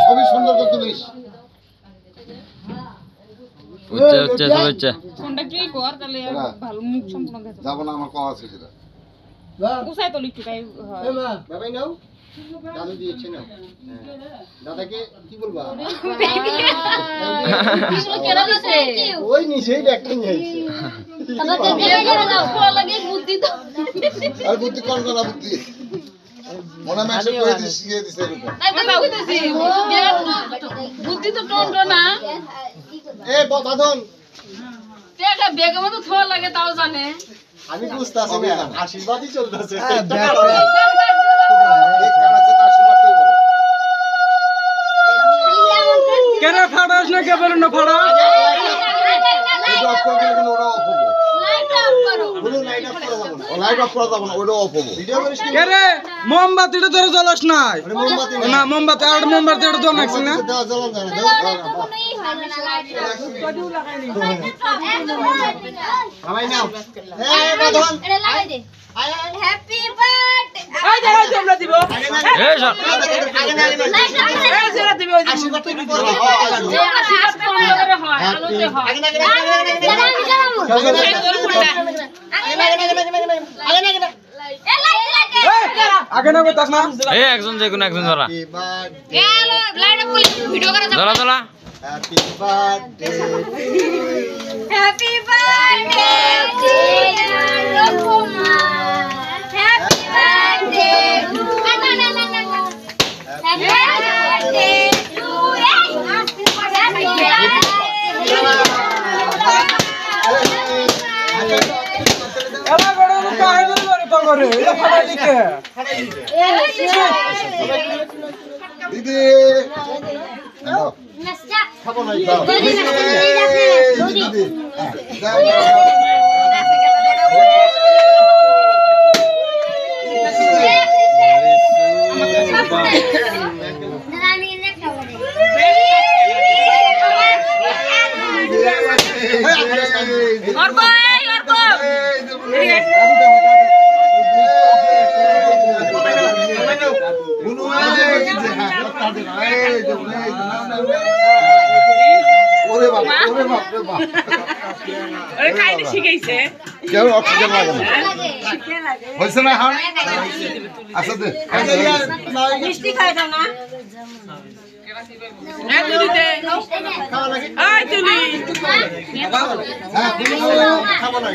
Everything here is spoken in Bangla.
সবই সুন্দর করে তুলিস। ফোনটা কি কর তাহলে ভালো মুখ সম্পূর্ণ দেখা যাব না আমার কথা আছে সেটা। উসাই তো একটু গাই হয় এ মা বাবাই নাও দাদু দিয়েছে নাও দাদাকে কি বলবা এগুলো কেন দিছে ওই নিচেই ব্যাগটা নিয়েছে দাদা দিয়ে করে দাও পুরো লাগে বুদ্ধি তো আর বুদ্ধি কোন কোন বুদ্ধি মনে মেসেজ করে দিয়ে দিছে এরকম। তাই বুঝতেছি বুদ্ধি তো টন্ডো না এ বাঁধন দেখা বেগের মতো থোয়া লাগে তাও জানে আমি বুঝতাছি না আশীর্বাদই চলতেছে এক কান আছে তার আশীর্বাদটাই বলো। কেন ফাড়াস না কে বলেন না ফাড়া এটা অফ করে দিলে কিন্তু ওটা অফ হবে। লাইট অফ করো বলো লাইট অফ করে দাও ও লাইট অফ করা যাবে না, ওটা অফ হবে। ভিডিও করিস কি কে রে মোমবাতিটা ধরে জ্বলাস নাই আরে মোমবাতি না মোমবাতি আর মোমবাতিটা জ্বল নাকছিস না দাও জ্বালান যায় না কোনোই হয় না লাইট সবাই নাও এ বাঁধন এটা লাগাই দে হ্যাপি বার্থডে এই দাঁড়াও তোমরা দিব এই সর লাইট এই জেরা দিব ওই আশীর্বাদ কি করব যে আশীর্বাদ কোন করে হয় আলোতে হয় আগে না আগে না কইতাস না এই একজন যে কোন একজন ধরা হ্যাপি বার্থডে গেল লাইট অফ ভিডিও করে ধরা ধরা happy birthday happy birthday dear রকুমার হ্যাপি বার্থডে না না না না হ্যাপি বার্থডে টু হ্যাপি এলা বড় কাহিনী করে তো করে এটা ফাড়া লিখে দিদি দাও নাস্তা খাবো না দাও দিদি দিদি দাও और भाई और ওরে বাপ ওরে বাপ রে বাপ अरे खाइले শিখাইছে কেউ অক্সিজেন লাগে না হইছে না এখন আচ্ছা দে মিষ্টি খাই দাও না এই তুলি দে এই তুলি হ্যাঁ খাবো না